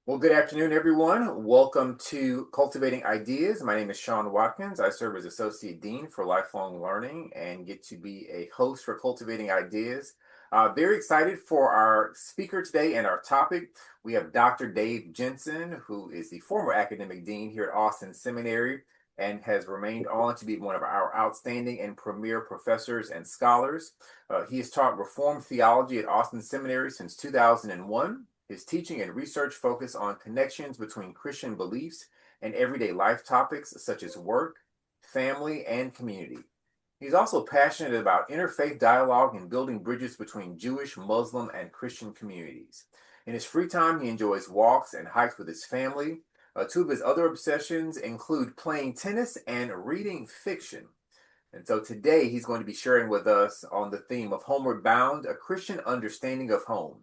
Well, good afternoon, everyone. Welcome to Cultivating Ideas. My name is Sean Watkins. I serve as Associate Dean for Lifelong Learning and get to be a host for Cultivating Ideas. Very excited for our speaker today and our topic. We have Dr. Dave Jensen, who is the former academic dean here at Austin Seminary and has remained on to be one of our outstanding and premier professors and scholars. He has taught Reformed theology at Austin Seminary since 2001. His teaching and research focus on connections between Christian beliefs and everyday life topics such as work, family, and community. He's also passionate about interfaith dialogue and building bridges between Jewish, Muslim, and Christian communities. In his free time, he enjoys walks and hikes with his family. Two of his other obsessions include playing tennis and reading fiction. And so today he's going to be sharing with us on the theme of Homeward Bound, a Christian understanding of home.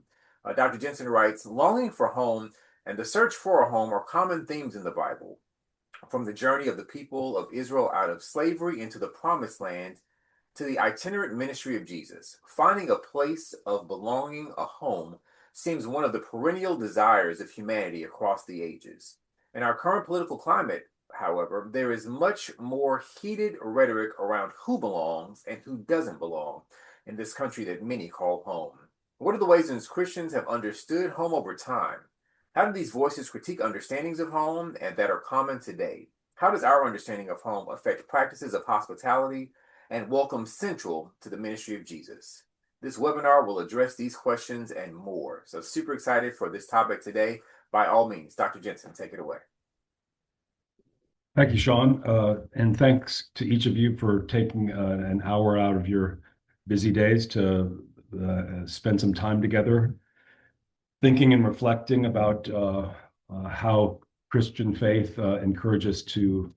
Dr. Jensen writes, longing for home and the search for a home are common themes in the Bible. From the journey of the people of Israel out of slavery into the promised land to the itinerant ministry of Jesus, finding a place of belonging, a home, seems one of the perennial desires of humanity across the ages. In our current political climate, however, there is much more heated rhetoric around who belongs and who doesn't belong in this country that many call home. What are the ways in which Christians have understood home over time? How do these voices critique understandings of home and that are common today? How does our understanding of home affect practices of hospitality and welcome central to the ministry of Jesus? This webinar will address these questions and more. So super excited for this topic today. By all means, Dr. Jensen, take it away. Thank you, Sean. And thanks to each of you for taking an hour out of your busy days to spend some time together, thinking and reflecting about how Christian faith encourages us to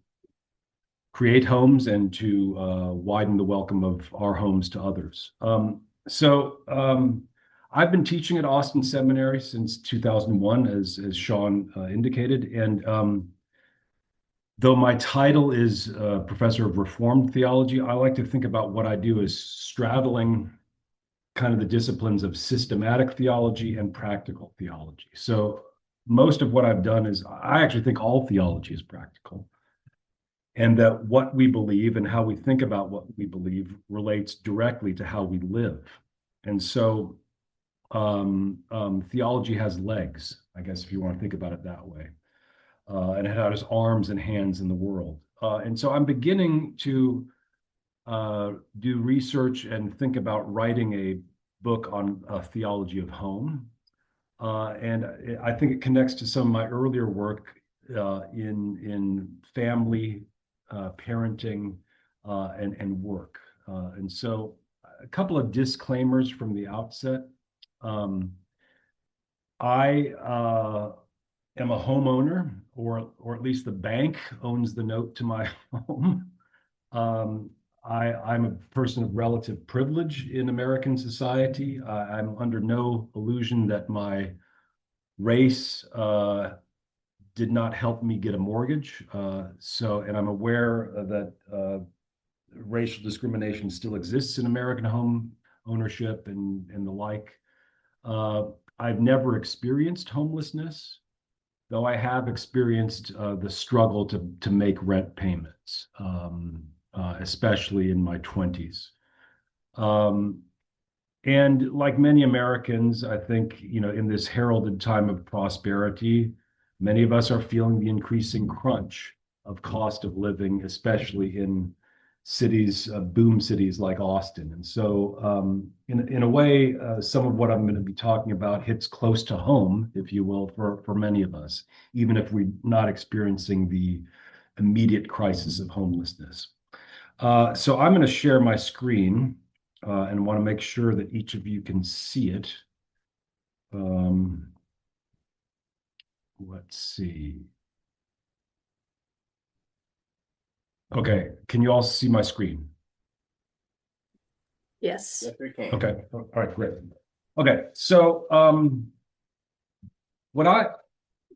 create homes and to widen the welcome of our homes to others. I've been teaching at Austin Seminary since 2001, as Sean indicated, and though my title is Professor of Reformed Theology, I like to think about what I do as straddling kind of the disciplines of systematic theology and practical theology. So most of what I've done is I actually think all theology is practical, and that what we believe and how we think about what we believe relates directly to how we live. And so theology has legs, I guess, if you want to think about it that way. And it has arms and hands in the world. And so I'm beginning to do research and think about writing a book on theology of home. And I think it connects to some of my earlier work in family, parenting, and work. And so a couple of disclaimers from the outset. I am a homeowner, or at least the bank owns the note to my home. I'm a person of relative privilege in American society. I'm under no illusion that my race did not help me get a mortgage. And I'm aware that racial discrimination still exists in American home ownership and the like. I've never experienced homelessness, though I have experienced the struggle to make rent payments, especially in my 20s. And like many Americans, I think, in this heralded time of prosperity, many of us are feeling the increasing crunch of cost of living, especially in cities, boom cities like Austin. And so in a way, some of what I'm going to be talking about hits close to home, if you will, for many of us, even if we're not experiencing the immediate crisis of homelessness. So I'm going to share my screen and want to make sure that each of you can see it. Let's see. Okay, can you all see my screen? Yes. Yes, we can. Okay, all right, great. Okay, so what I'm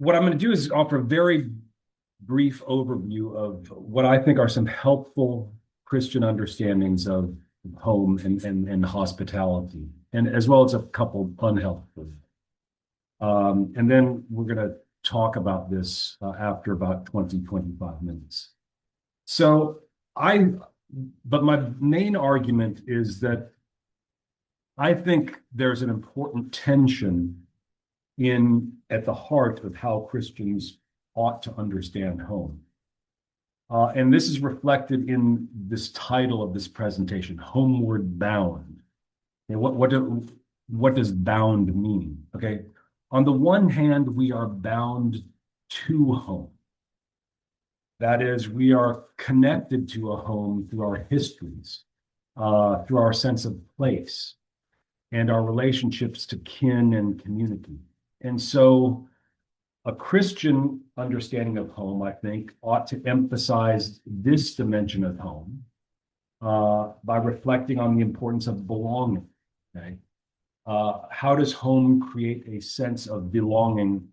going to do is offer a very brief overview of what I think are some helpful Christian understandings of home and hospitality, and as well as a couple unhelpful. And then we're going to talk about this after about 20, 25 minutes. So but my main argument is that I think there's an important tension at the heart of how Christians ought to understand home. And this is reflected in this title of this presentation, Homeward Bound. And what does bound mean? Okay. On the one hand, we are bound to home. That is, we are connected to a home through our histories, through our sense of place, and our relationships to kin and community. And so a Christian understanding of home, I think, ought to emphasize this dimension of home by reflecting on the importance of belonging. Okay? How does home create a sense of belonging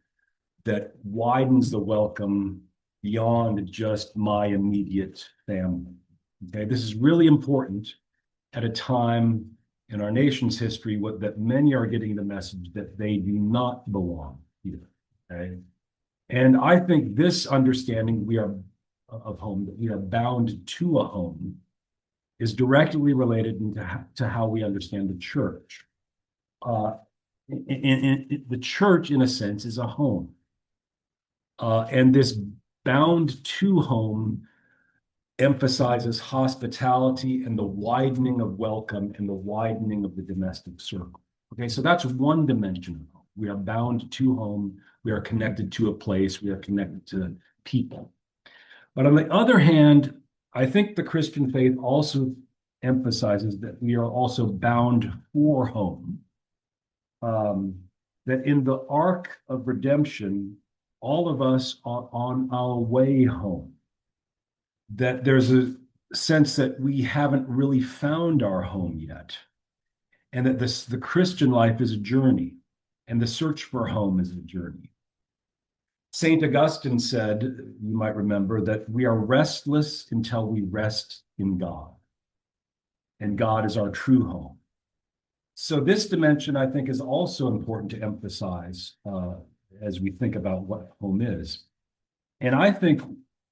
that widens the welcome beyond just my immediate family? Okay, this is really important at a time in our nation's history that many are getting the message that they do not belong here. Okay, and I think this understanding of home, that we are bound to a home, is directly related to how we understand the church. The church, in a sense, is a home. And this bound to home emphasizes hospitality and the widening of welcome and the widening of the domestic circle. Okay, so that's one dimension of home. We are bound to home. We are connected to a place. We are connected to people. But on the other hand, I think the Christian faith also emphasizes that we are also bound for home. That in the arc of redemption, all of us are on our way home. That there's a sense that we haven't really found our home yet. And that the Christian life is a journey, and the search for home is a journey. St. Augustine said, you might remember, that we are restless until we rest in God. And God is our true home. So this dimension, I think, is also important to emphasize as we think about what home is. And I think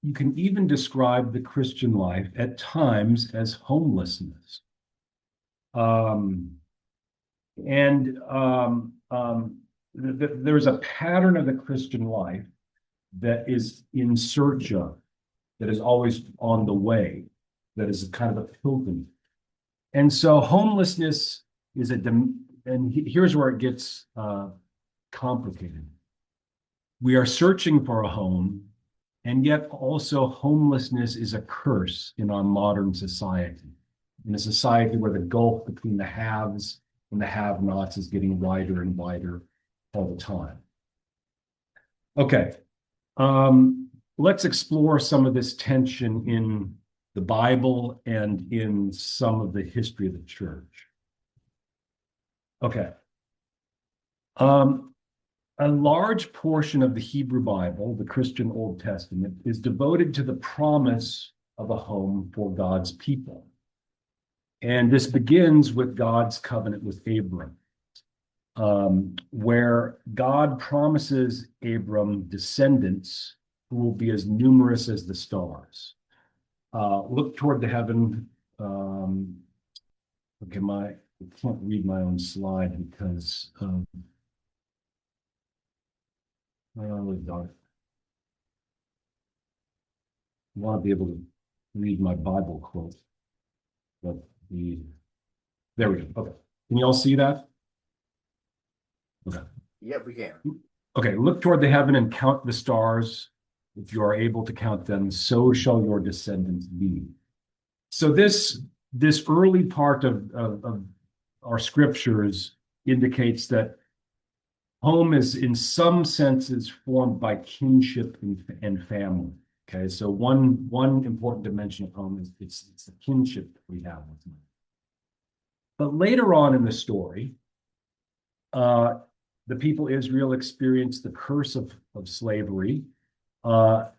you can even describe the Christian life at times as homelessness. There's a pattern of the Christian life that is in search of, that is always on the way, that is kind of a pilgrimage. And so homelessness is and here's where it gets complicated. We are searching for a home, and yet also homelessness is a curse in our modern society, in a society where the gulf between the haves and the have-nots is getting wider and wider all the time. Okay, let's explore some of this tension in the Bible and in some of the history of the church. Okay. A large portion of the Hebrew Bible, the Christian Old Testament, is devoted to the promise of a home for God's people. And this begins with God's covenant with Abram, where God promises Abram descendants who will be as numerous as the stars. Look toward the heaven. Okay, I can't read my own slide because I want to be able to read my Bible quote. But there we go. Okay. Can you all see that? Okay. Yep, we can. Okay, look toward the heaven and count the stars. If you are able to count them, so shall your descendants be. So this early part of our scriptures indicates that home is, in some senses, formed by kinship and family. Okay, so one important dimension of home is it's the kinship that we have with them. But later on in the story, the people of Israel experienced the curse of slavery, the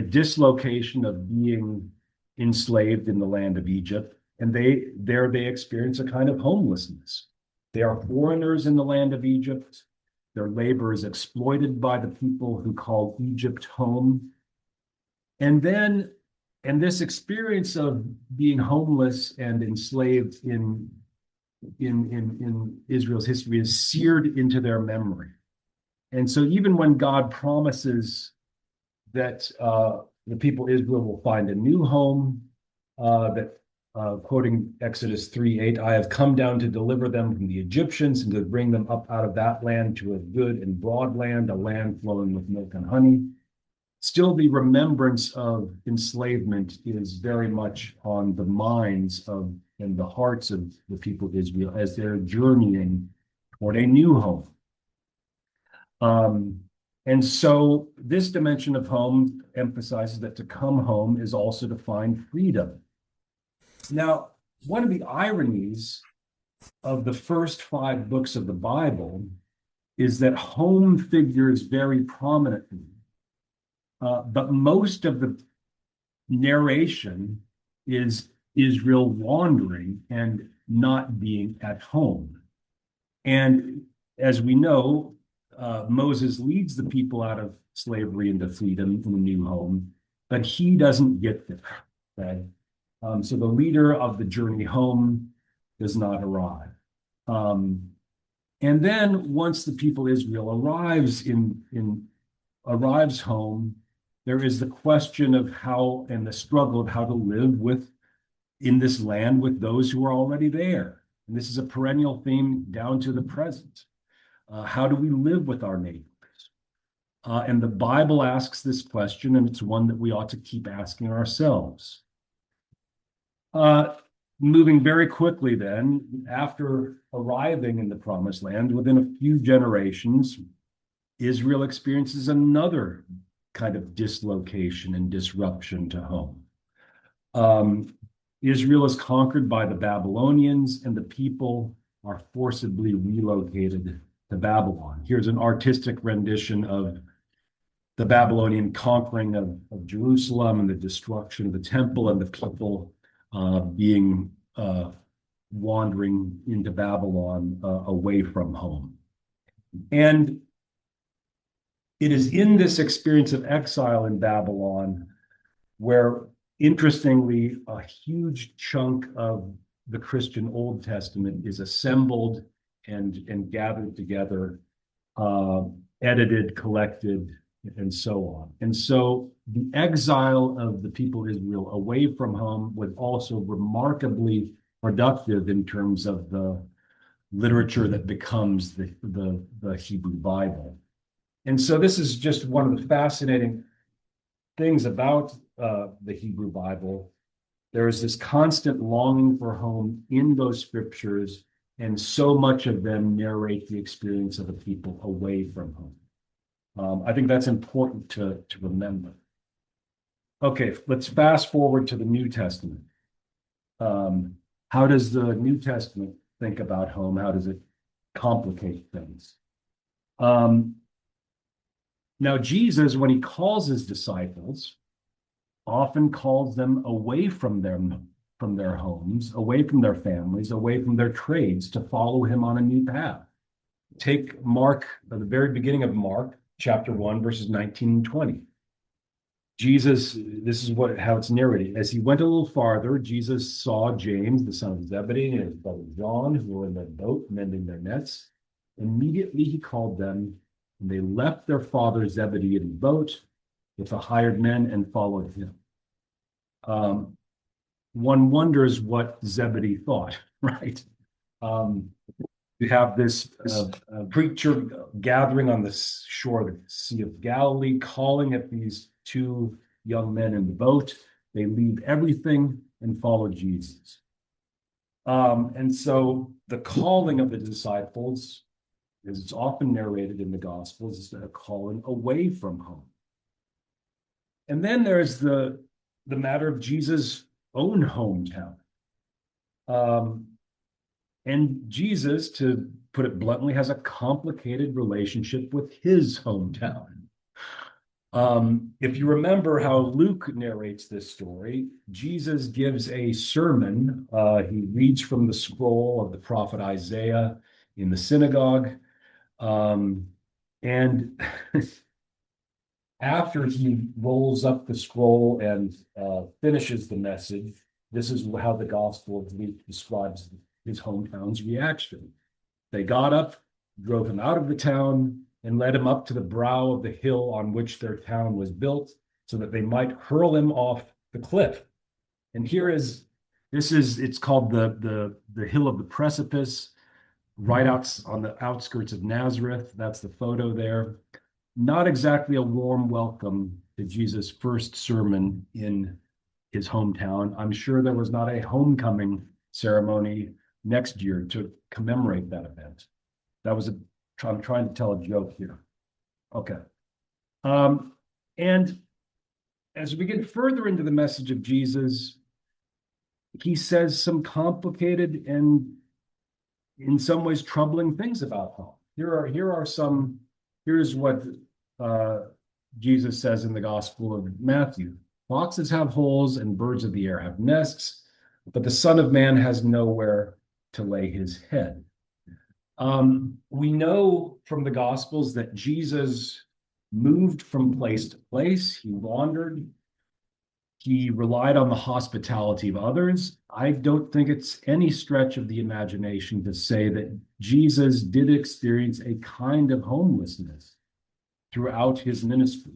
dislocation of being enslaved in the land of Egypt, and they experience a kind of homelessness. They are foreigners in the land of Egypt. Their labor is exploited by the people who call Egypt home. And then, and this experience of being homeless and enslaved in Israel's history is seared into their memory. And so even when God promises that the people of Israel will find a new home, that quoting Exodus 3:8, I have come down to deliver them from the Egyptians and to bring them up out of that land to a good and broad land, a land flowing with milk and honey. Still, the remembrance of enslavement is very much on the minds of and the hearts of the people of Israel as they're journeying toward a new home. And so this dimension of home emphasizes that to come home is also to find freedom. Now, one of the ironies of the first 5 books of the Bible is that home figures very prominently, but most of the narration is Israel wandering and not being at home. And as we know, Moses leads the people out of slavery into freedom in a new home, but he doesn't get there. Okay? So the leader of the journey home does not arrive. And then once the people of Israel arrives home, there is the question of how and the struggle of how to live in this land with those who are already there. And this is a perennial theme down to the present. How do we live with our neighbors? And the Bible asks this question, and it's one that we ought to keep asking ourselves. Moving very quickly then, after arriving in the promised land, within a few generations, Israel experiences another kind of dislocation and disruption to home. Israel is conquered by the Babylonians, and the people are forcibly relocated to Babylon. Here's an artistic rendition of the Babylonian conquering of Jerusalem and the destruction of the temple and the people being wandering into Babylon away from home. And it is in this experience of exile in Babylon where, interestingly, a huge chunk of the Christian Old Testament is assembled and gathered together, edited, collected, and so on. And so the exile of the people of Israel away from home was also remarkably productive in terms of the literature that becomes the Hebrew Bible. And so this is just one of the fascinating things about the Hebrew Bible. There is this constant longing for home in those scriptures, and so much of them narrate the experience of the people away from home. I think that's important to remember. Okay, let's fast forward to the New Testament. How does the New Testament think about home? How does it complicate things? Now, Jesus, when he calls his disciples, often calls them away from their homes, away from their families, away from their trades to follow him on a new path. Take Mark, at the very beginning of Mark, chapter 1, verses 19 and 20. Jesus, this is how it's narrated. As he went a little farther, Jesus saw James, the son of Zebedee, and his brother John, who were in the boat mending their nets. Immediately he called them, and they left their father Zebedee in the boat with the hired men and followed him. One wonders what Zebedee thought, right? You have this preacher gathering on the shore of the Sea of Galilee, calling at these 2 young men in the boat. They leave everything and follow Jesus. And so the calling of the disciples, as it's often narrated in the Gospels, is a calling away from home. And then there's the matter of Jesus' own hometown. And Jesus, to put it bluntly, has a complicated relationship with his hometown. If you remember how Luke narrates this story, Jesus gives a sermon. He reads from the scroll of the prophet Isaiah in the synagogue. And after he rolls up the scroll and finishes the message, this is how the Gospel of Luke describes his hometown's reaction. They got up, drove him out of the town, and led him up to the brow of the hill on which their town was built, so that they might hurl him off the cliff. And it's called the hill of the precipice, right out on the outskirts of Nazareth. That's the photo there. Not exactly a warm welcome to Jesus' first sermon in his hometown. I'm sure there was not a homecoming ceremony next year to commemorate that event. I'm trying to tell a joke here. Okay. And as we get further into the message of Jesus, he says some complicated and in some ways troubling things about home. Here's what Jesus says in the Gospel of Matthew. Foxes have holes and birds of the air have nests, but the Son of Man has nowhere to lay his head. We know from the Gospels that Jesus moved from place to place. He wandered. He relied on the hospitality of others. I don't think it's any stretch of the imagination to say that Jesus did experience a kind of homelessness throughout his ministry.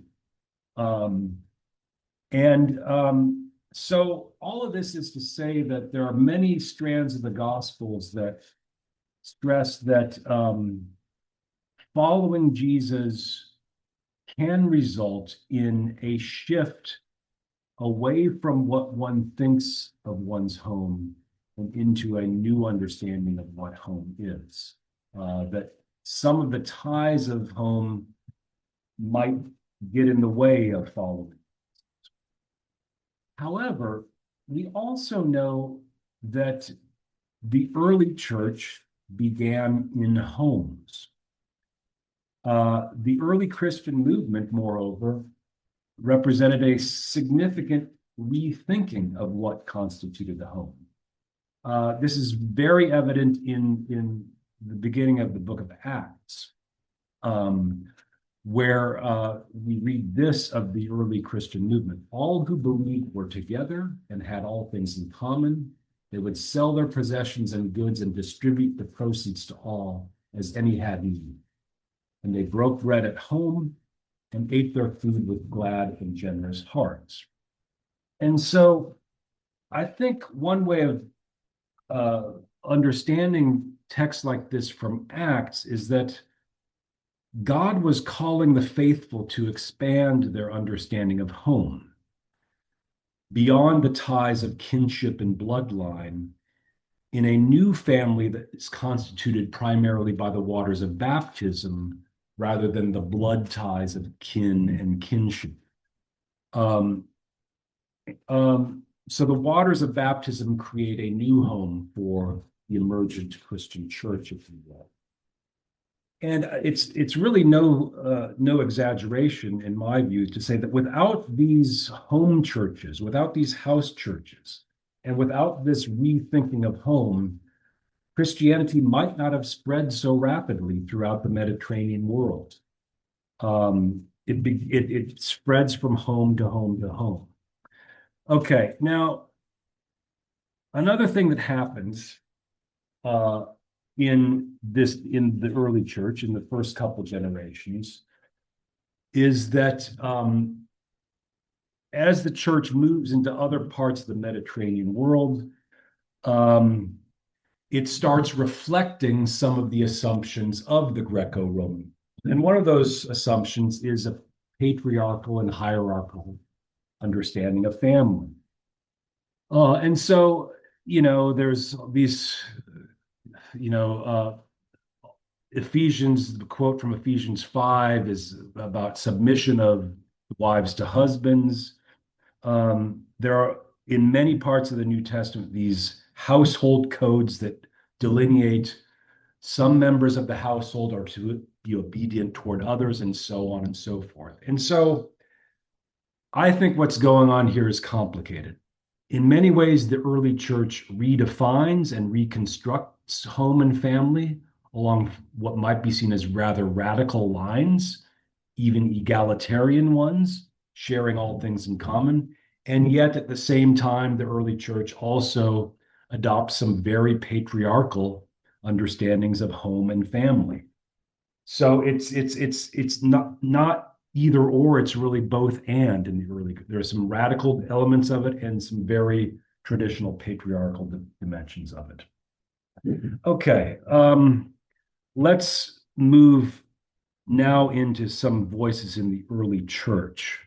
So all of this is to say that there are many strands of the Gospels that stress that following Jesus can result in a shift away from what one thinks of one's home and into a new understanding of what home is. That some of the ties of home might get in the way of following. However, we also know that the early church began in homes. The early Christian movement, moreover, represented a significant rethinking of what constituted the home. This is very evident in the beginning of the book of Acts, where we read this of the early Christian movement. All who believed were together and had all things in common. They would sell their possessions and goods and distribute the proceeds to all as any had need. And they broke bread at home and ate their food with glad and generous hearts. And so I think one way of understanding texts like this from Acts is that God was calling the faithful to expand their understanding of home beyond the ties of kinship and bloodline in a new family that is constituted primarily by the waters of baptism rather than the blood ties of kin and kinship. So the waters of baptism create a new home for the emergent Christian church, if you will. And it's really no exaggeration, in my view, to say that without these home churches, without these house churches, and without this rethinking of home, Christianity might not have spread so rapidly throughout the Mediterranean world. It spreads from home to home to home. Okay, now another thing that happens in the early church, in the first couple generations, is that as the church moves into other parts of the Mediterranean world, it starts reflecting some of the assumptions of the Greco-Roman. And one of those assumptions is a patriarchal and hierarchical understanding of family. And so, there's these, Ephesians, the quote from Ephesians 5 is about submission of wives to husbands. There are, in many parts of the New Testament, these household codes that delineate some members of the household are to be obedient toward others, and so on and so forth. And so I think what's going on here is complicated. In many ways, the early church redefines and reconstructs home and family, along what might be seen as rather radical lines, even egalitarian ones, sharing all things in common. And yet, at the same time, the early church also adopts some very patriarchal understandings of home and family. So it's not either or, it's really both and in the early. There are some radical elements of it and some very traditional patriarchal dimensions of it. Okay, let's move now into some voices in the early church.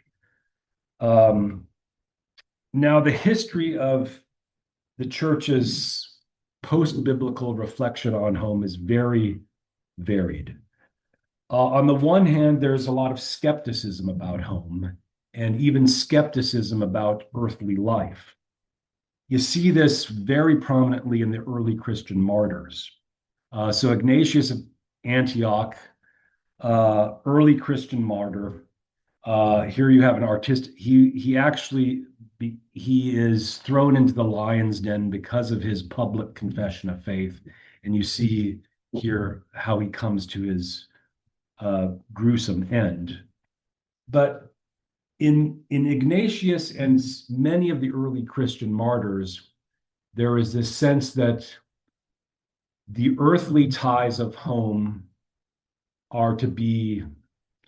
Now, the history of the church's post-biblical reflection on home is very varied. On the one hand, there's a lot of skepticism about home and even skepticism about earthly life. You see this very prominently in the early Christian martyrs. So Ignatius of Antioch, early Christian martyr. Here you have an artist. He actually he is thrown into the lion's den because of his public confession of faith, and you see here how he comes to his gruesome end. But in Ignatius and many of the early Christian martyrs, there is this sense that the earthly ties of home are to be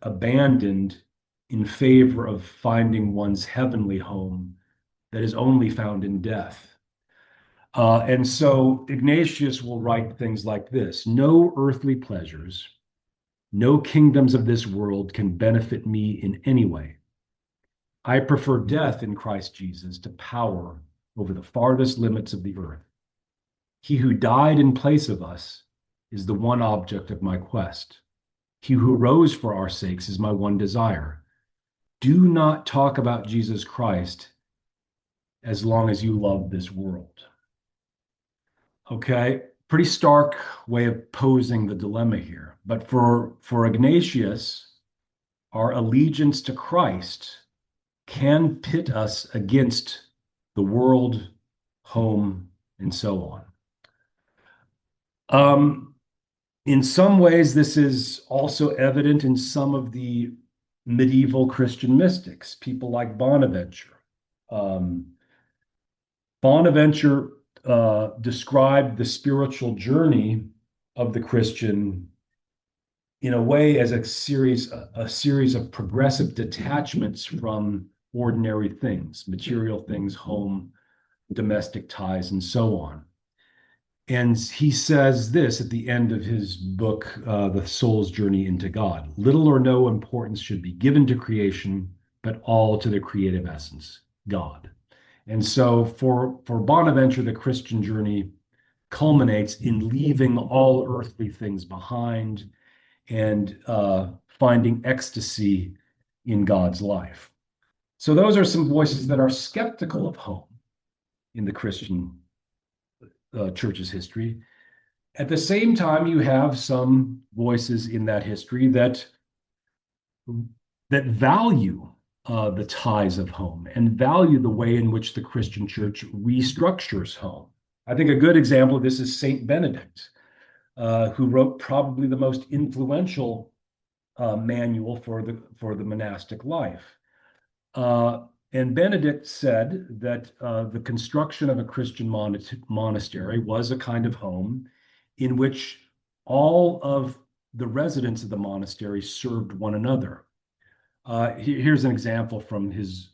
abandoned in favor of finding one's heavenly home that is only found in death. And so Ignatius will write things like this: no earthly pleasures, no kingdoms of this world can benefit me in any way. I prefer death in Christ Jesus to power over the farthest limits of the earth. He who died in place of us is the one object of my quest. He who rose for our sakes is my one desire. Do not talk about Jesus Christ as long as you love this world. Okay, pretty stark way of posing the dilemma here. But for Ignatius, our allegiance to Christ can pit us against the world, home, and so on. In some ways, this is also evident in some of the medieval Christian mystics, people like Bonaventure. Bonaventure described the spiritual journey of the Christian in a way as a series of progressive detachments from ordinary things, material things, home, domestic ties, and so on. And he says this at the end of his book, The Soul's Journey into God: little or no importance should be given to creation, but all to the creative essence, God. And so for Bonaventure, the Christian journey culminates in leaving all earthly things behind and finding ecstasy in God's life. So those are some voices that are skeptical of home in the Christian church's history. At the same time, you have some voices in that history that value the ties of home and value the way in which the Christian church restructures home. I think a good example of this is Saint Benedict, who wrote probably the most influential manual for the monastic life. And Benedict said that the construction of a Christian monastery was a kind of home in which all of the residents of the monastery served one another. Here's an example from his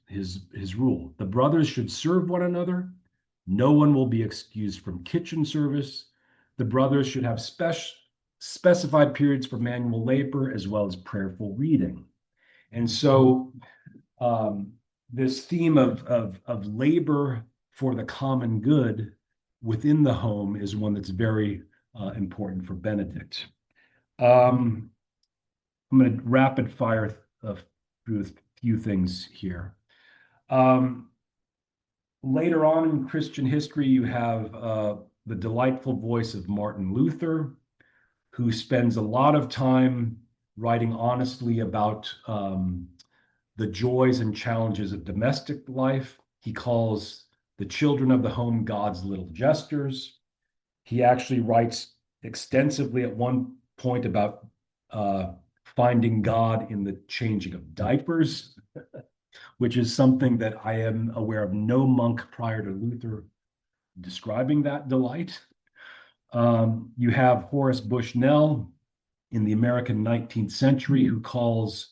rule: the brothers should serve one another. No one will be excused from kitchen service. The brothers should have specified periods for manual labor as well as prayerful reading. And so this theme of labor for the common good within the home is one that's very important for Benedict. I'm going to rapid fire through a few things here. Later on in Christian history, you have the delightful voice of Martin Luther, who spends a lot of time writing honestly about the joys and challenges of domestic life. He calls the children of the home God's little jesters. He actually writes extensively at one point about finding God in the changing of diapers, which is something that I am aware of no monk prior to Luther describing that delight. You have Horace Bushnell in the American 19th century who calls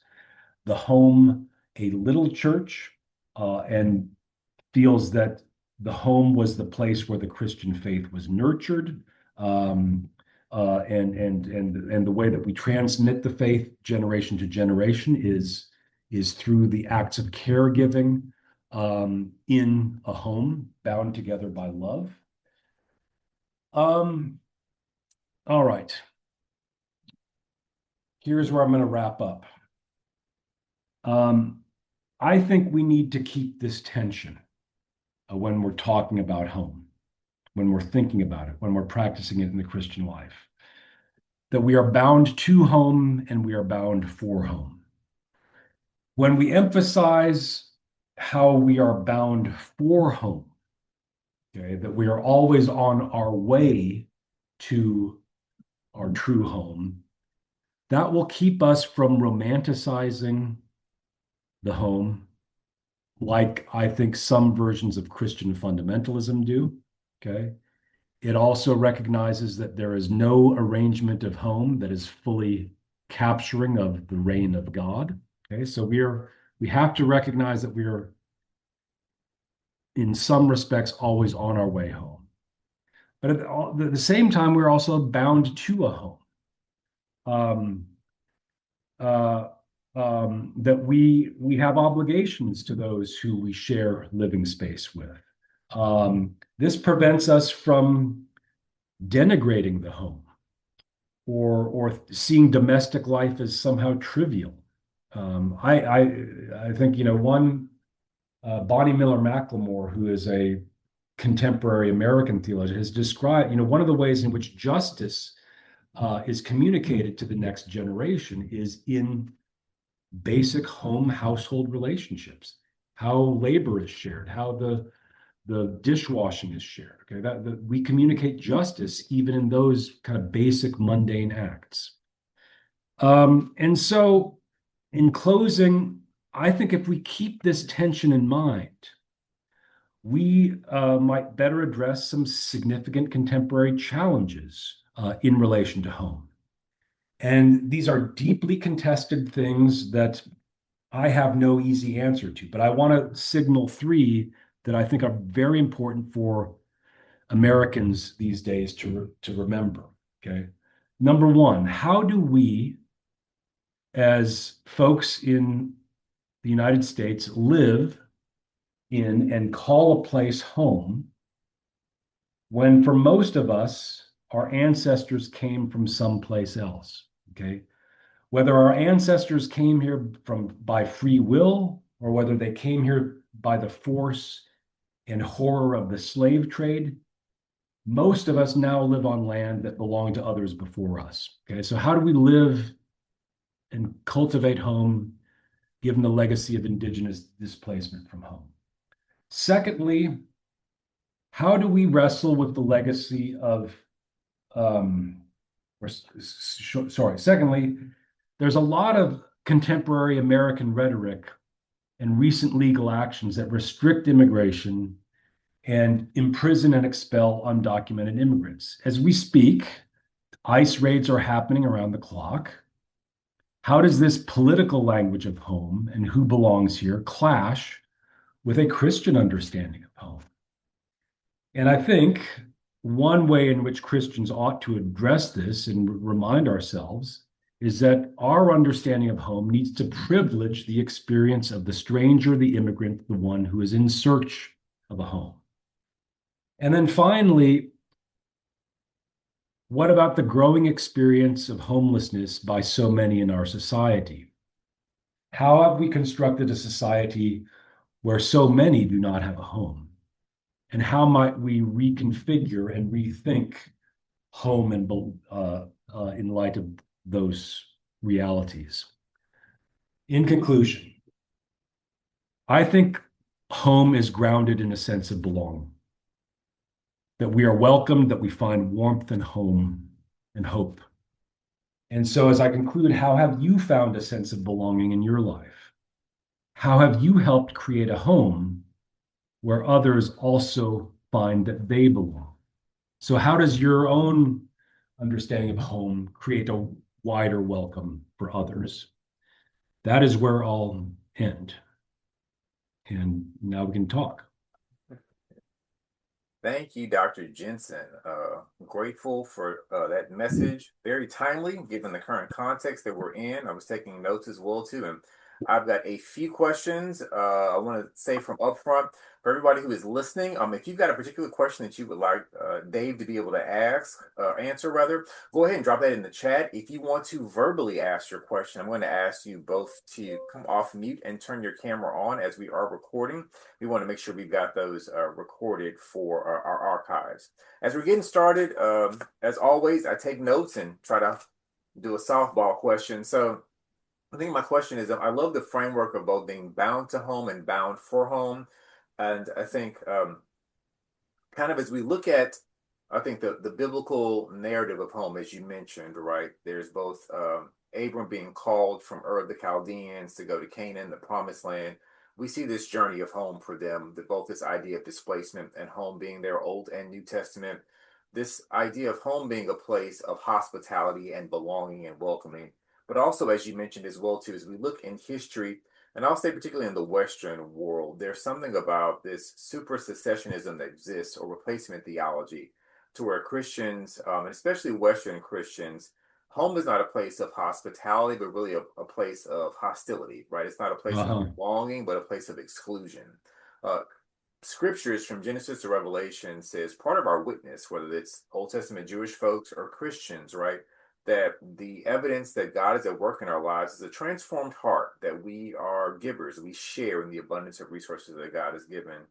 the home a little church and feels that the home was the place where the Christian faith was nurtured. And the way that we transmit the faith generation to generation is through the acts of caregiving in a home bound together by love. All right. Here's where I'm going to wrap up. I think we need to keep this tension when we're talking about home, when we're thinking about it, when we're practicing it in the Christian life, that we are bound to home and we are bound for home. When we emphasize how we are bound for home, okay, that we are always on our way to our true home, that will keep us from romanticizing the home like I think some versions of Christian fundamentalism do. Okay. It also recognizes that there is no arrangement of home that is fully capturing of the reign of God. Okay. So we have to recognize that we are in some respects always on our way home. But at the same time, we're also bound to a home. That we have obligations to those who we share living space with. This prevents us from denigrating the home or seeing domestic life as somehow trivial. I think one Bonnie Miller McLemore, who is a contemporary American theologian, has described one of the ways in which justice is communicated to the next generation is in basic home household relationships, how labor is shared, how the dishwashing is shared. Okay, that we communicate justice even in those kind of basic mundane acts. And so, in closing, I think if we keep this tension in mind, we might better address some significant contemporary challenges in relation to home. And these are deeply contested things that I have no easy answer to, but I want to signal three that I think are very important for Americans these days to remember. Okay. Number one, how do we, as folks in the United States, live in and call a place home when for most of us, our ancestors came from someplace else? Okay. Whether our ancestors came here by free will or whether they came here by the force and horror of the slave trade, most of us now live on land that belonged to others before us. Okay, so how do we live and cultivate home given the legacy of indigenous displacement from home? Secondly, how do we wrestle with the legacy of, secondly, there's a lot of contemporary American rhetoric and recent legal actions that restrict immigration and imprison and expel undocumented immigrants. As we speak, ICE raids are happening around the clock. How does this political language of home and who belongs here clash with a Christian understanding of home? And I think one way in which Christians ought to address this and remind ourselves is that our understanding of home needs to privilege the experience of the stranger, the immigrant, the one who is in search of a home. And then finally, what about the growing experience of homelessness by so many in our society? How have we constructed a society where so many do not have a home? And how might we reconfigure and rethink home in light of those realities? In conclusion, I think home is grounded in a sense of belonging, that we are welcomed, that we find warmth and home, and hope. And so, as I conclude, how have you found a sense of belonging in your life? How have you helped create a home where others also find that they belong? So, how does your own understanding of home create a wider welcome for others? That is where I'll end. And now we can talk. Thank you, Dr. Jensen. Grateful for that message. Very timely, given the current context that we're in. I was taking notes as well too, and I've got a few questions. I want to say from upfront for everybody who is listening. If you've got a particular question that you would like Dave to be able to answer rather, go ahead and drop that in the chat. If you want to verbally ask your question, I'm going to ask you both to come off mute and turn your camera on as we are recording. We want to make sure we've got those recorded for our archives. As we're getting started, as always, I take notes and try to do a softball question. So I think my question is, I love the framework of both being bound to home and bound for home. And I think kind of as we look at, I think the biblical narrative of home, as you mentioned, right? There's both Abram being called from Ur of the Chaldeans to go to Canaan, the promised land. We see this journey of home for them, both this idea of displacement and home being their Old and New Testament, this idea of home being a place of hospitality and belonging and welcoming. But also, as you mentioned as well, too, as we look in history, and I'll say particularly in the Western world, there's something about this super secessionism that exists, or replacement theology, to where Christians, and especially Western Christians, home is not a place of hospitality, but really a place of hostility, right? It's not a place of Uh-huh. belonging, but a place of exclusion. Uh, Scriptures from Genesis to Revelation says part of our witness, whether it's Old Testament Jewish folks or Christians, right? That the evidence that God is at work in our lives is a transformed heart, that we are givers, we share in the abundance of resources that God has given.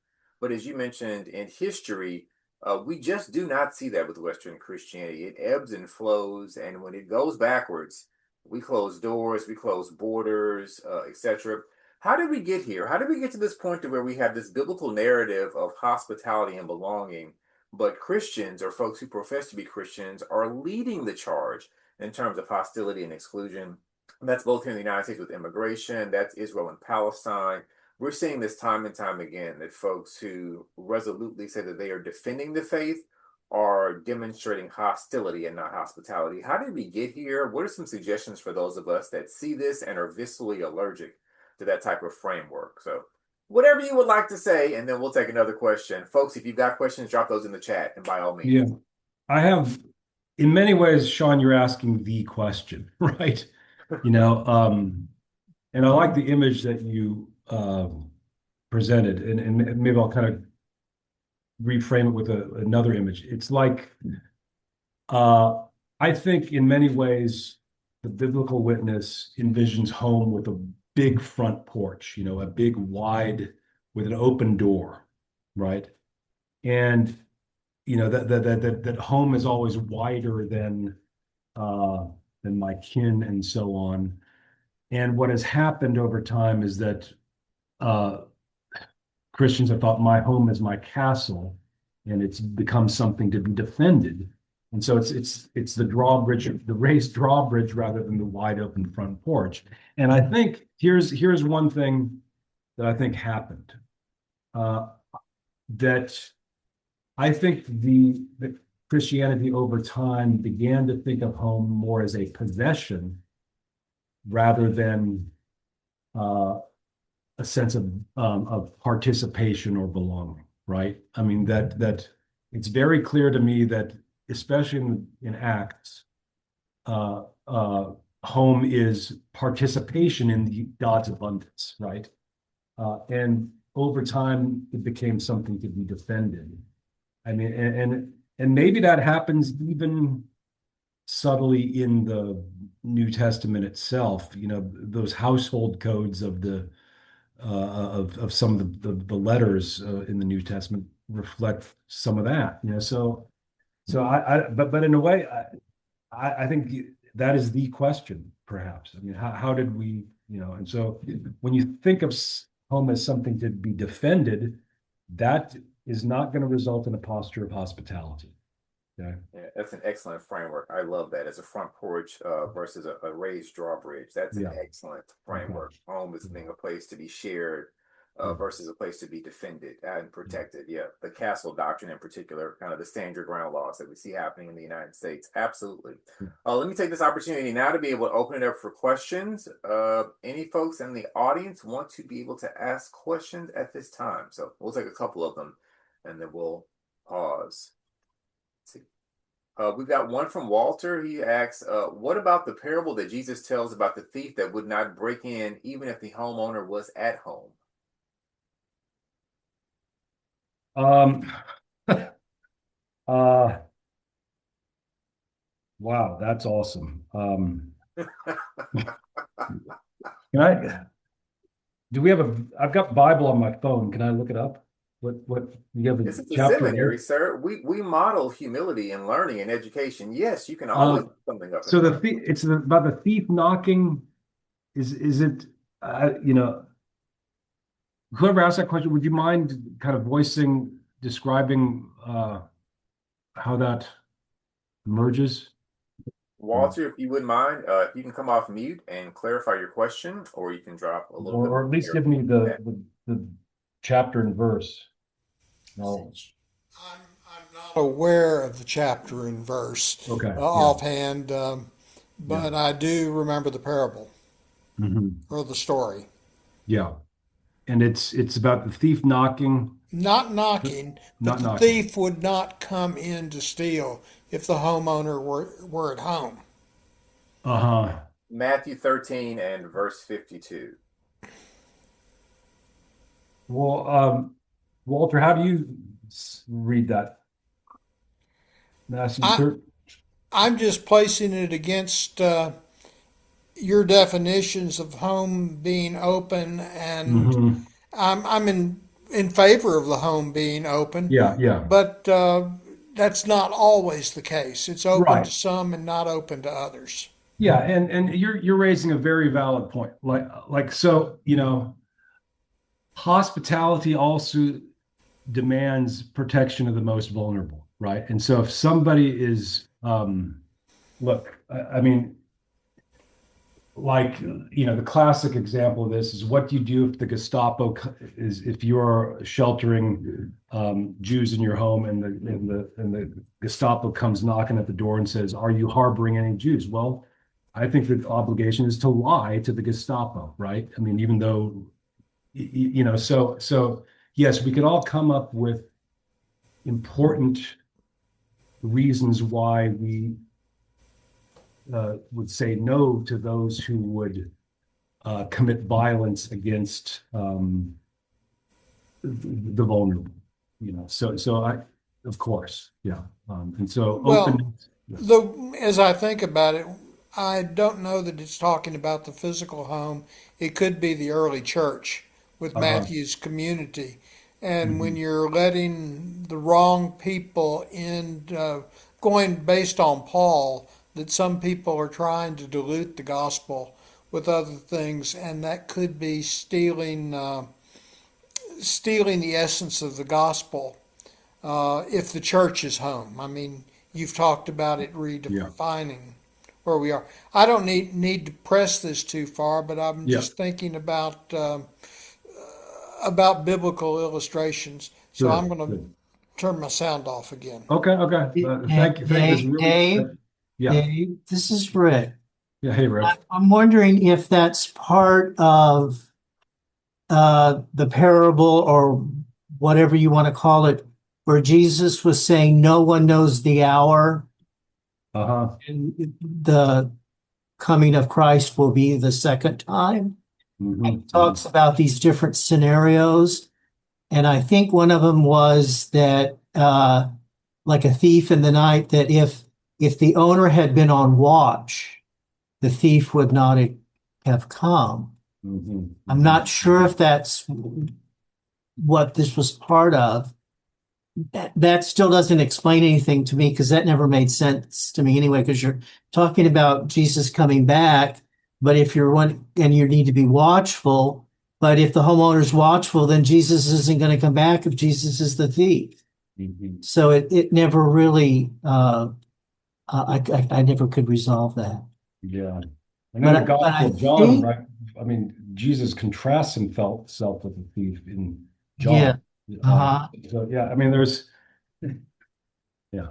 But as you mentioned in history, we just do not see that with Western Christianity. It ebbs and flows, and when it goes backwards, we close doors, we close borders, etc. How did we get here? How did we get to this point to where we have this biblical narrative of hospitality and belonging, but Christians or folks who profess to be Christians are leading the charge in terms of hostility and exclusion? That's both here in the United States with immigration, that's Israel and Palestine. We're seeing this time and time again, that folks who resolutely say that they are defending the faith are demonstrating hostility and not hospitality. How did we get here? What are some suggestions for those of us that see this and are viscerally allergic to that type of framework? So whatever you would like to say, and then we'll take another question. Folks, if you've got questions, drop those in the chat, and by all means. Yeah. I have, in many ways, Sean, you're asking the question, right? You know, and I like the image that you presented, and maybe I'll kind of reframe it with another image. It's like, I think in many ways, the biblical witness envisions home with a big front porch, you know, a big wide with an open door, right? And you know that home is always wider than my kin and so on. And what has happened over time is that uh, Christians have thought my home is my castle, and it's become something to be defended. And so it's the drawbridge, the raised drawbridge, rather than the wide open front porch. And I think here's one thing that I think happened. Uh, that I think the Christianity over time began to think of home more as a possession rather than a sense of participation or belonging, right? I mean that it's very clear to me that, especially in Acts, uh, uh, home is participation in God's abundance, right? And over time, it became something to be defended. I mean, and maybe that happens even subtly in the New Testament itself. You know, those household codes of the of some of the letters in the New Testament reflect some of that. You know, but in a way, I think that is the question, perhaps. I mean, how did we, you know? And so when you think of home as something to be defended, that is not going to result in a posture of hospitality. Yeah. Yeah, that's an excellent framework. I love that. As a front porch versus a raised drawbridge. That's an Yeah. excellent Okay. framework. Home is being a place to be shared Yeah. versus a place to be defended and protected. Yeah, the castle doctrine in particular, kind of the stand your ground laws that we see happening in the United States. Absolutely. Let me take this opportunity now to be able to open it up for questions. Any folks in the audience want to be able to ask questions at this time? So we'll take a couple of them and then we'll pause. We've got one from Walter. He asks, what about the parable that Jesus tells about the thief that would not break in even if the homeowner was at home? Um, uh, wow, that's awesome. Can I, do we have I've got Bible on my phone. Can I look it up? What, you have a This is a chapter seminary, and sir. We model humility in learning and education. Yes, you can always verse? look something up in So front of about the thief knocking. Is it, whoever asked that question, would you mind kind of describing, how that emerges? you. Walter, if you wouldn't mind, if you can come off mute and clarify your question, or you can drop a little bit Or more at least here. give me the chapter and verse. No. I'm not aware of the chapter and verse Okay. Yeah. offhand, Yeah. but I do remember the parable Hmm. or the story. Yeah. And it's about the thief knocking, Not knocking, but not the knocking. thief would not come in to steal if the homeowner were at home. Uh-huh. Matthew 13 and verse 52. Well, Walter, how do you read that? Matthew I, 13. I'm just placing it against your definitions of home being open, and Hmm. I'm in favor of the home being open, Yeah, yeah. but that's not always the case. It's open to Right. some and not open to others. Yeah, and you're raising a very valid point. Like so, hospitality also demands protection of the most vulnerable, right? And so if somebody is, look, I mean, like, the classic example of this is what do you do if the Gestapo is if you're sheltering Jews in your home and the Gestapo comes knocking at the door and says, "Are you harboring any Jews?" Well, I think the obligation is to lie to the Gestapo, right? I mean, even though so yes, we could all come up with important reasons why we would say no to those who would commit violence against the vulnerable. So of course, yeah, and so Well, open. Yeah. as I think about it, I don't know that it's talking about the physical home. It could be the early church with Uh-huh. Matthew's community. And when Mhm. you're letting the wrong people in, going based on Paul, that some people are trying to dilute the gospel with other things, and that could be stealing the essence of the gospel if the church is home. I mean, you've talked about it Yeah, redefining where we are. I don't need to press this too far, but I'm yeah, just thinking about biblical illustrations. So I'm sure. going to Good. turn my sound off again. Okay, okay. Thank you. Thank you. This is Dave, really, Dave, yeah, Dave, this is Rick. yeah. Hey, Rick. I'm wondering if that's part of the parable or whatever you want to call it, where Jesus was saying, "No one knows the hour, Uh-huh. and the coming of Christ will be the second time." And Hmm. he talks about these different scenarios. And I think one of them was that, like a thief in the night, that if the owner had been on watch, the thief would not have come. Hmm. I'm not sure if that's what this was part of. That still doesn't explain anything to me because that never made sense to me anyway, because you're talking about Jesus coming back, but if you're one and you need to be watchful, but if the homeowner's watchful, then Jesus isn't going to come back if Jesus is the thief. Mhm. So it never really, I never could resolve that. Yeah. And then the But Gospel I of John, think, right? I mean, Jesus contrasts himself with the thief in yeah, John. Um, uh-huh. so yeah, I mean, there's yeah.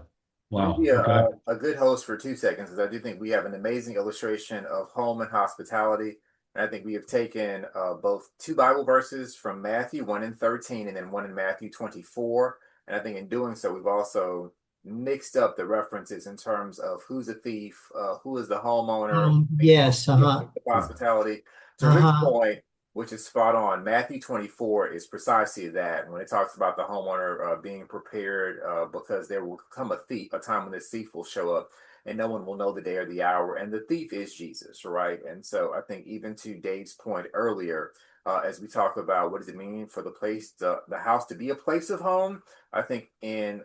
Let me be Wow. Okay. a good host for 2 seconds, because I do think we have an amazing illustration of home and hospitality. And I think we have taken both two Bible verses from Matthew, one in 13 and then one in Matthew 24. And I think in doing so, we've also mixed up the references in terms of who's a thief, who is the homeowner, Yes, uh-huh, the hospitality. To Rick's uh-huh. point, which is spot on. Matthew 24 is precisely that when it talks about the homeowner being prepared because there will come a thief, a time when this thief will show up and no one will know the day or the hour. And the thief is Jesus, right? And so I think even to Dave's point earlier, as we talk about what does it mean for the house to be a place of home, I think in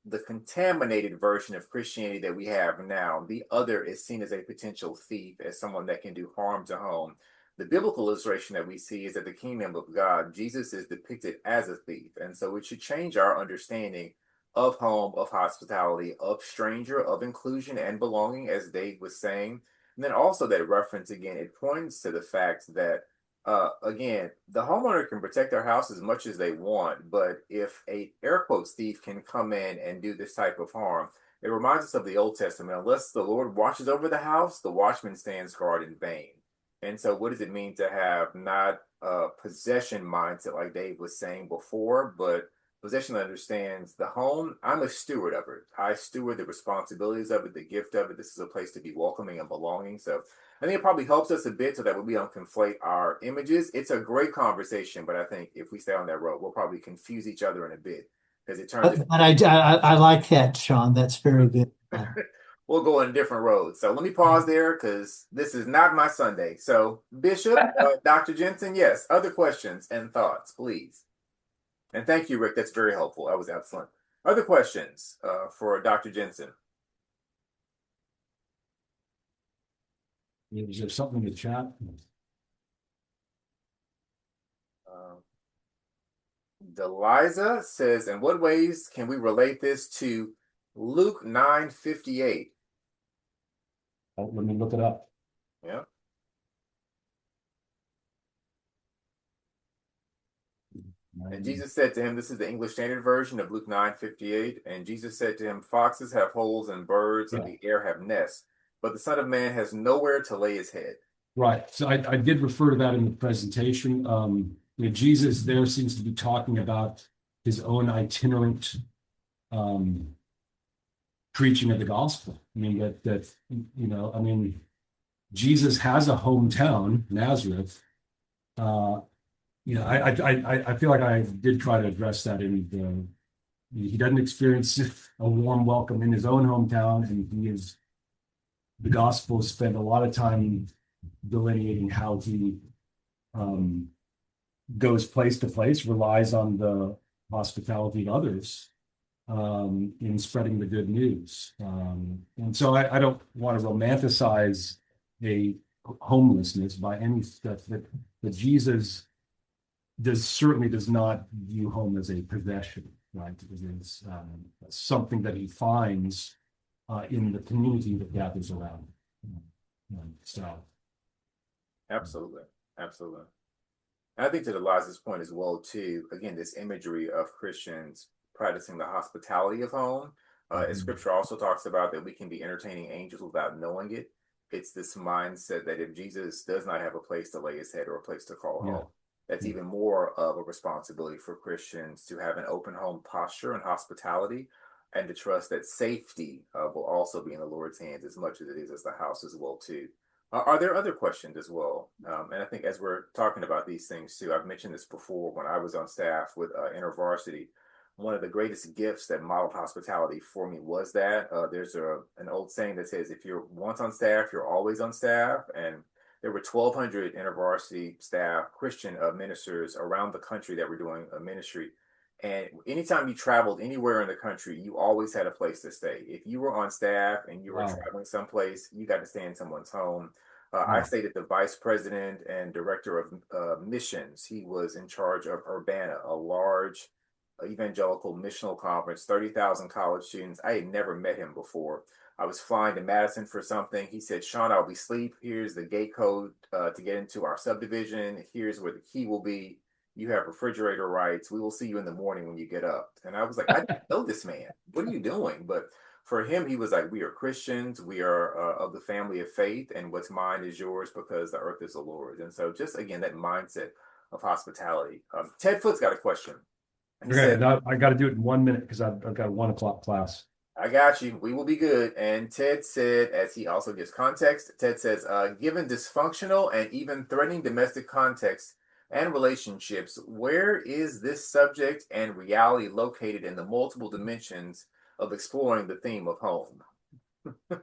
the contaminated version of Christianity that we have now, the other is seen as a potential thief, as someone that can do harm to home. The biblical illustration that we see is that the kingdom of God, Jesus is depicted as a thief. And so it should change our understanding of home, of hospitality, of stranger, of inclusion and belonging, as Dave was saying. And then also that reference again, it points to the fact that again, the homeowner can protect their house as much as they want, but if a air quotes thief can come in and do this type of harm, it reminds us of the Old Testament. Unless the Lord watches over the house, the watchman stands guard in vain. And so, what does it mean to have not a possession mindset, like Dave was saying before, but possession that understands the home? I'm a steward of it. I steward the responsibilities of it, the gift of it. This is a place to be welcoming and belonging. So, I think it probably helps us a bit so that we don't conflate our images. It's a great conversation, but I think if we stay on that road, we'll probably confuse each other in a bit because it turns But into I like that, Sean. That's very good. we'll go in different roads. So let me pause there because this is not my Sunday. So, Bishop, Dr. Jensen, yes, other questions and thoughts, please. And thank you, Rick. That's very helpful. That was excellent. Other questions for Dr. Jensen? Is there something in the chat? Uh, Deliza says, in what ways can we relate this to Luke 9:58? Oh, let me look it up. Yeah. And Jesus said to him, this is the English Standard Version of Luke 9:58. And Jesus said to him, foxes have holes and birds of Yeah. the air have nests, but the Son of Man has nowhere to lay his head. Right. So I did refer to that in the presentation. Jesus there seems to be talking about his own itinerant um, preaching of the gospel. I mean, I mean, Jesus has a hometown, Nazareth. Uh, I feel like I did try to address that in he doesn't experience a warm welcome in his own hometown, and the gospel spent a lot of time delineating how he um, goes place to place, relies on the hospitality of others in spreading the good news. And so I don't want to romanticize a homelessness by any stretch, that Jesus certainly does not view home as a possession, right? It is something that he finds in the community that gathers around him. So, Absolutely. Absolutely. And I think to Eliza's point as well, too, again, this imagery of Christians practicing the hospitality of home. As scripture also talks about that we can be entertaining angels without knowing it. It's this mindset that if Jesus does not have a place to lay his head or a place to call yeah. home, that's even more of a responsibility for Christians to have an open home posture and hospitality and to trust that safety will also be in the Lord's hands as much as it is as the house as well, too. Are there other questions as well? And I think as we're talking about these things too, I've mentioned this before when I was on staff with InterVarsity. One of the greatest gifts that modeled hospitality for me was that there's an old saying that says, if you're once on staff, you're always on staff. And there were 1,200 InterVarsity staff, Christian ministers around the country that were doing a ministry. And anytime you traveled anywhere in the country, you always had a place to stay. If you were on staff and you were Wow. traveling someplace, you got to stay in someone's home. I Wow. stayed at the vice president and director of missions. He was in charge of Urbana, a large evangelical missional conference, 30,000 college students. I had never met him before. I was flying to Madison for something. He said, Sean, I'll be asleep. Here's the gate code to get into our subdivision. Here's where the key will be. You have refrigerator rights. We will see you in the morning when you get up. And I was like, I didn't know this man. What are you doing? But for him, he was like, we are Christians. We are of the family of faith, and what's mine is yours because the earth is the Lord's. And so just, again, that mindset of hospitality. Ted Foot's got a question. He Okay, said, I got to do it in 1 minute because I've got a 1 o'clock class. I got you. We will be good. And Ted said, as he also gives context, Ted says, given dysfunctional and even threatening domestic context and relationships, where is this subject and reality located in the multiple dimensions of exploring the theme of home? It's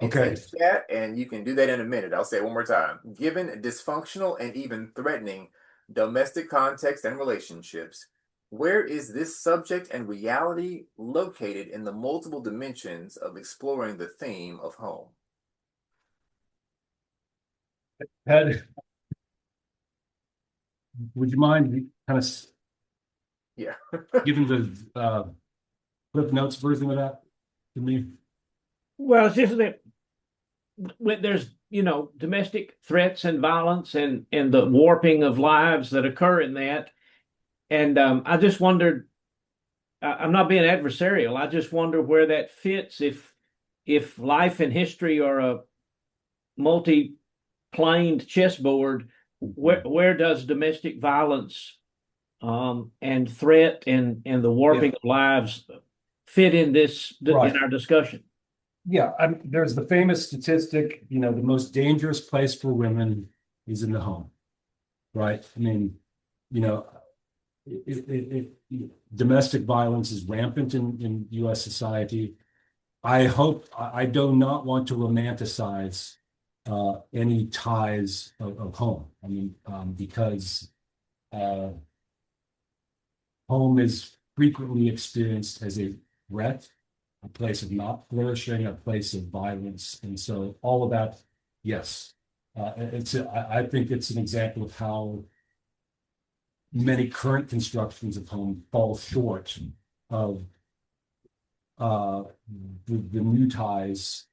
Okay. in chat, and you can do that in a minute. I'll say it one more time. Given dysfunctional and even threatening domestic context and relationships, where is this subject and reality located in the multiple dimensions of exploring the theme of home? Ed, would you mind kind of Yeah. giving the Cliff Notes version of that to me? Well, it's just that when there's, domestic threats and violence and the warping of lives that occur in that. And I just wondered, I'm not being adversarial. I just wonder where that fits if life and history are a multi-planed chessboard, where does domestic violence and threat and the warping of lives fit in this Right. in our discussion? Yeah, there's the famous statistic, the most dangerous place for women is in the home, right? I mean, domestic violence is rampant in U.S. society. I do not want to romanticize any ties of home. I mean, because home is frequently experienced as a threat, a place of not flourishing, a place of violence. And so all of that, yes. I think it's an example of how many current constructions of home fall short of the new ties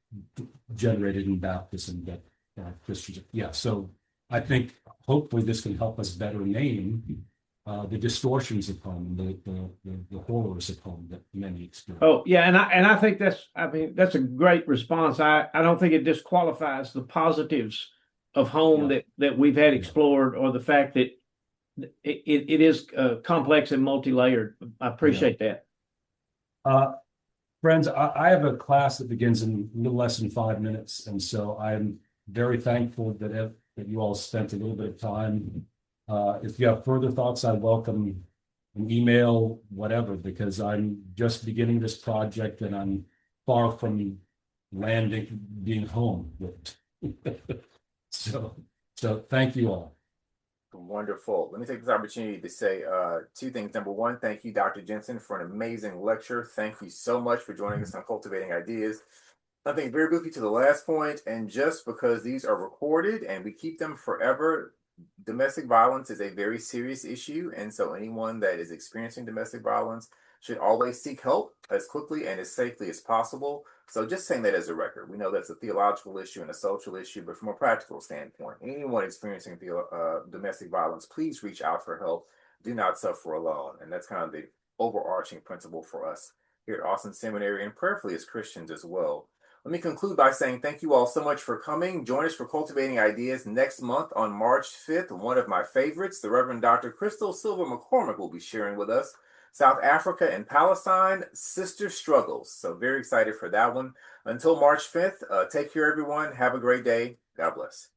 generated in baptism that Christians. Yeah, so I think hopefully this can help us better name the distortions of home, the horrors of home that many experience. Oh, yeah, and I think that's a great response. I don't think it disqualifies the positives of home that we've had explored, or the fact that it is complex and multi-layered. I appreciate that. Friends, I have a class that begins in a little less than 5 minutes, and so I'm very thankful that you all spent a little bit of time. If you have further thoughts, I welcome an email, whatever, because I'm just beginning this project and I'm far from being home. So thank you all. Wonderful. Let me take this opportunity to say two things. Number one, thank you, Dr. Jensen, for an amazing lecture. Thank you so much for joining us on Cultivating Ideas. I think very briefly to the last point, and just because these are recorded and we keep them forever, domestic violence is a very serious issue. And so anyone that is experiencing domestic violence should always seek help as quickly and as safely as possible. So just saying that as a record, we know that's a theological issue and a social issue, but from a practical standpoint, anyone experiencing domestic violence, please reach out for help. Do not suffer alone. And that's kind of the overarching principle for us here at Austin Seminary, and prayerfully as Christians as well. Let me conclude by saying thank you all so much for coming. Join us for Cultivating Ideas next month on March 5th. One of my favorites, the Reverend Dr. Crystal Silver McCormick, will be sharing with us South Africa and Palestine, Sister Struggles. So very excited for that one. Until March 5th, take care, everyone. Have a great day. God bless.